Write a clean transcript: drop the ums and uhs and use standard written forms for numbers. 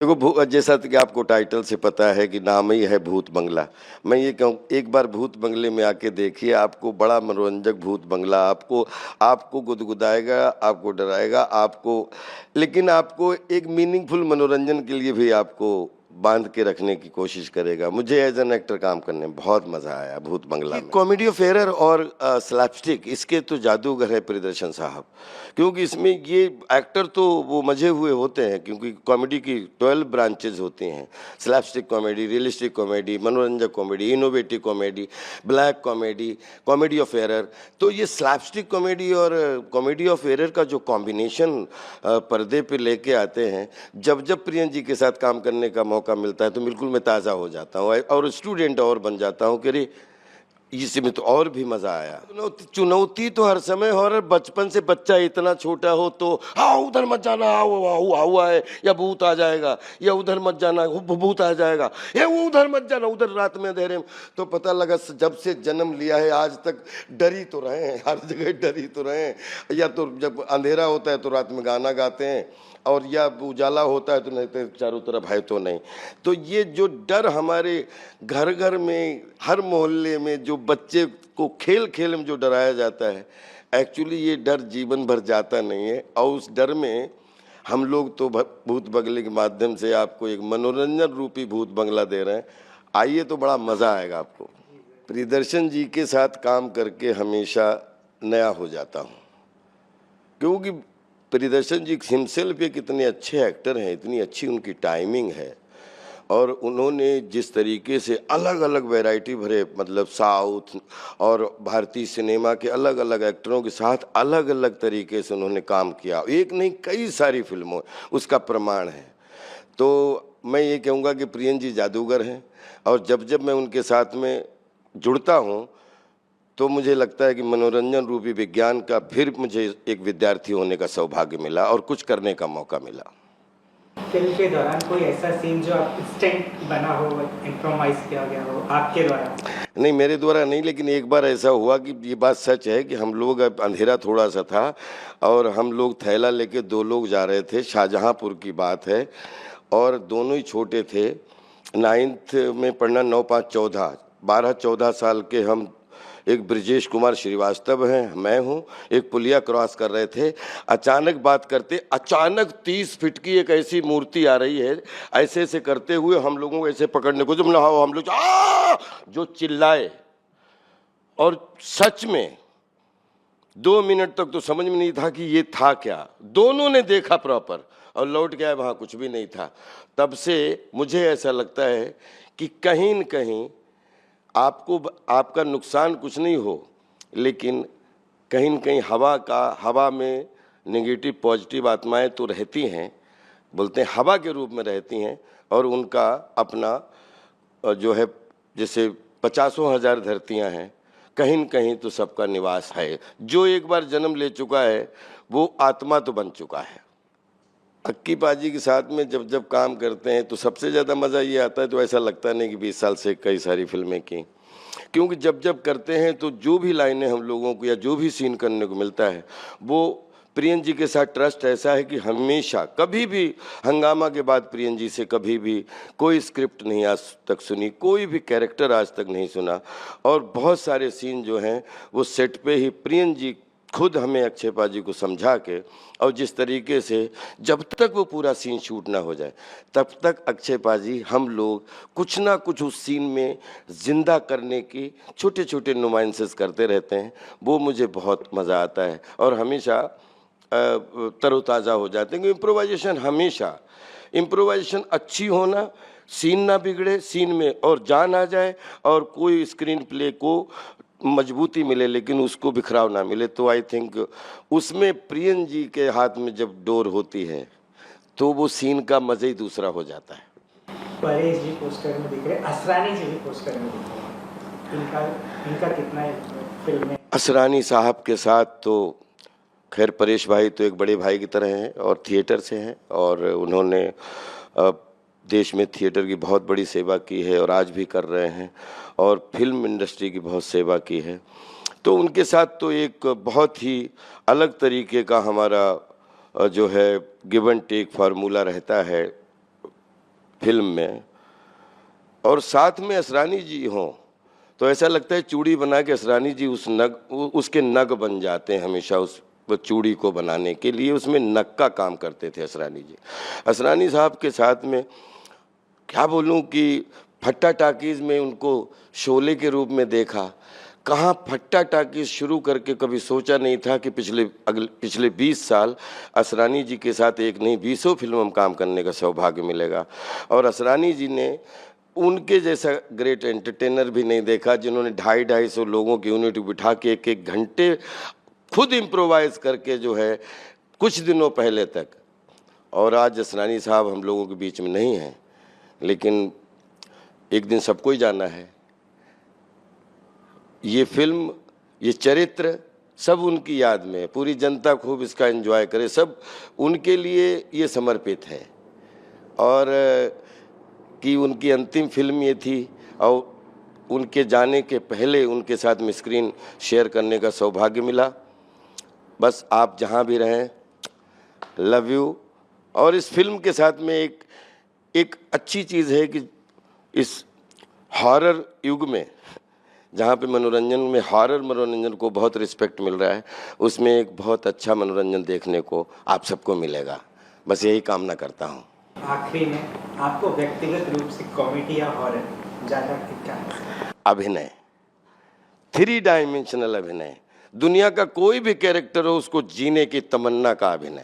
देखो जैसा कि आपको टाइटल से पता है कि नाम ही है भूत बंगला। मैं ये कहूँ एक बार भूत बंगले में आके देखिए, आपको बड़ा मनोरंजक भूत बंगला आपको आपको गुदगुदाएगा, आपको डराएगा, आपको लेकिन आपको एक मीनिंगफुल मनोरंजन के लिए भी आपको बांध के रखने की कोशिश करेगा। मुझे एज एन एक्टर काम करने में बहुत मज़ा आया भूत बंगला में। कॉमेडी ऑफ एरर और स्लैपस्टिक इसके तो जादूगर है प्रियदर्शन साहब, क्योंकि इसमें ये एक्टर तो वो मजे हुए होते हैं, क्योंकि कॉमेडी की 12 ब्रांचेज होती हैं। स्लैपस्टिक कॉमेडी, रियलिस्टिक कॉमेडी, मनोरंजक comedy, innovative comedy, black comedy, comedy of error. तो ये स्लैपस्टिक कॉमेडी और कॉमेडी ऑफ एरर का जो कॉम्बिनेशन पर्दे पे लेके आते हैं, जब जब प्रियन जी के साथ काम करने का मौका मिलता है तो बिल्कुल मैं ताज़ा हो जाता हूँ और स्टूडेंट और बन जाता हूँ कि अरे इसमें तो और भी मज़ा आया। चुनौती तो हर समय हो रहा है। बचपन से बच्चा इतना छोटा हो तो हाँ उधर मत जाना, हुआ है या भूत आ जाएगा, या उधर मत जाना भूत आ जाएगा, या वो उधर मत जाना उधर रात में अंधेरे में। तो पता लगा जब से जन्म लिया है आज तक डर ही तो रहे हैं, हर जगह डर ही तो रहे हैं। या तो जब अंधेरा होता है तो रात में गाना गाते हैं, और या उजाला होता है तो नहीं तो चारों तरफ है तो नहीं। तो ये जो डर हमारे घर घर में, हर मोहल्ले में जो बच्चे को खेल खेल में जो डराया जाता है, एक्चुअली ये डर जीवन भर जाता नहीं है। और उस डर में हम लोग तो भूत बंगले के माध्यम से आपको एक मनोरंजन रूपी भूत बंगला दे रहे हैं। आइए तो बड़ा मज़ा आएगा आपको। प्रियदर्शन जी के साथ काम करके हमेशा नया हो जाता हूँ, क्योंकि प्रियदर्शन जी हिमसेल्फ एक इतने अच्छे एक्टर हैं, इतनी अच्छी उनकी टाइमिंग है, और उन्होंने जिस तरीके से अलग अलग वैरायटी भरे, मतलब साउथ और भारतीय सिनेमा के अलग अलग एक्टरों के साथ अलग अलग तरीके से उन्होंने काम किया, एक नहीं कई सारी फिल्मों, उसका प्रमाण है। तो मैं ये कहूँगा कि प्रियन जी जादूगर हैं, और जब जब मैं उनके साथ में जुड़ता हूँ तो मुझे लगता है कि मनोरंजन रूपी विज्ञान का फिर मुझे एक विद्यार्थी होने का सौभाग्य मिला और कुछ करने का मौका मिला। फिल्म के दौरान कोई ऐसा सीन जो आप इंस्टेंट बना हो, इम्प्रोवाइज किया गया हो आपके द्वारा? नहीं, मेरे द्वारा नहीं, लेकिन एक बार ऐसा हुआ कि ये बात सच है कि हम लोग, अंधेरा थोड़ा सा था और हम लोग थैला लेके 2 लोग जा रहे थे, शाहजहांपुर की बात है, और दोनों ही छोटे थे, 9th में पढ़ना, 9, 5, 14, 12-14 साल के हम। एक ब्रजेश कुमार श्रीवास्तव हैं, मैं हूँ, एक पुलिया क्रॉस कर रहे थे। अचानक बात करते, अचानक 30 फीट की एक ऐसी मूर्ति आ रही है, ऐसे ऐसे करते हुए हम लोगों को ऐसे पकड़ने को, जब हम लोग जो चिल्लाए, और सच में 2 मिनट तक तो समझ में नहीं था कि ये था क्या। दोनों ने देखा प्रॉपर और लौट गया, वहाँ कुछ भी नहीं था। तब से मुझे ऐसा लगता है कि कहीं न कहीं आपको आपका नुकसान कुछ नहीं हो, लेकिन कहीं न कहीं हवा में नेगेटिव पॉजिटिव आत्माएं तो रहती हैं, बोलते हैं हवा के रूप में रहती हैं, और उनका अपना जो है, जैसे 50,000 धरतियां हैं, कहीं न कहीं तो सबका निवास है। जो एक बार जन्म ले चुका है वो आत्मा तो बन चुका है। अक्की पाजी के साथ में जब जब काम करते हैं तो सबसे ज़्यादा मज़ा ये आता है, तो ऐसा लगता नहीं कि 20 साल से कई सारी फिल्में की, क्योंकि जब जब करते हैं तो जो भी लाइनें हम लोगों को या जो भी सीन करने को मिलता है, वो प्रियन जी के साथ ट्रस्ट ऐसा है कि हमेशा कभी भी हंगामा के बाद प्रियन जी से कभी भी कोई स्क्रिप्ट नहीं आज तक सुनी, कोई भी कैरेक्टर आज तक नहीं सुना, और बहुत सारे सीन जो हैं वो सेट पे ही प्रियन जी खुद हमें अक्षय पाजी को समझा के, और जिस तरीके से जब तक वो पूरा सीन शूट ना हो जाए तब तक अक्षय पाजी हम लोग कुछ ना कुछ उस सीन में ज़िंदा करने की छोटे छोटे नुमाइंसेस करते रहते हैं। वो मुझे बहुत मज़ा आता है और हमेशा तरोताज़ा हो जाते हैं, क्योंकि इम्प्रोवाइजेशन अच्छी होना, सीन ना बिगड़े, सीन में और जान आ जाए, और कोई स्क्रीन प्ले को मजबूती मिले लेकिन उसको बिखराव ना मिले। तो आई थिंक उसमें प्रियन जी के हाथ में जब डोर होती है तो वो सीन का मज़ा ही दूसरा हो जाता है। परेश जी पोस्टर में दिख रहे, असरानी जी भी पोस्टर में दिख रहे, इनका कितना है फिल्म में? असरानी साहब के साथ तो खैर परेश भाई तो एक बड़े भाई की तरह हैं और थिएटर से हैं, और उन्होंने देश में थिएटर की बहुत बड़ी सेवा की है और आज भी कर रहे हैं, और फिल्म इंडस्ट्री की बहुत सेवा की है। तो उनके साथ तो एक बहुत ही अलग तरीके का हमारा जो है गिव एंड टेक फार्मूला रहता है फिल्म में और साथ में असरानी जी हों तो ऐसा लगता है चूड़ी बना के असरानी जी उसके नग बन जाते हैं हमेशा। उस चूड़ी को बनाने के लिए उसमें नग का काम करते थे असरानी जी। असरानी साहब के साथ में क्या बोलूं कि फट्टा टाकीज़ में उनको शोले के रूप में देखा। कहाँ फट्टा टाकीज़ शुरू करके कभी सोचा नहीं था कि पिछले 20 साल असरानी जी के साथ एक नहीं 20 फिल्मों में काम करने का सौभाग्य मिलेगा। और असरानी जी ने उनके जैसा ग्रेट एंटरटेनर भी नहीं देखा जिन्होंने 250-250 लोगों की यूनिट बिठा के 1-1 घंटे खुद इम्प्रोवाइज़ करके जो है कुछ दिनों पहले तक। और आज असरानी साहब हम लोगों के बीच में नहीं हैं, लेकिन एक दिन सबको ही जाना है। ये फिल्म, ये चरित्र सब उनकी याद में, पूरी जनता खूब इसका एंजॉय करे, सब उनके लिए ये समर्पित है। और कि उनकी अंतिम फिल्म ये थी और उनके जाने के पहले उनके साथ में स्क्रीन शेयर करने का सौभाग्य मिला। बस आप जहाँ भी रहें, लव यू। और इस फिल्म के साथ में एक अच्छी चीज़ है कि इस हॉरर युग में जहाँ पे मनोरंजन में हॉरर मनोरंजन को बहुत रिस्पेक्ट मिल रहा है, उसमें एक बहुत अच्छा मनोरंजन देखने को आप सबको मिलेगा। बस यही कामना करता हूँ। आखिरी में आपको व्यक्तिगत रूप से कॉमेडी या हॉरर ज़्यादा क्या है? अभिनय, 3 डायमेंशनल अभिनय, दुनिया का कोई भी कैरेक्टर हो उसको जीने की तमन्ना का अभिनय।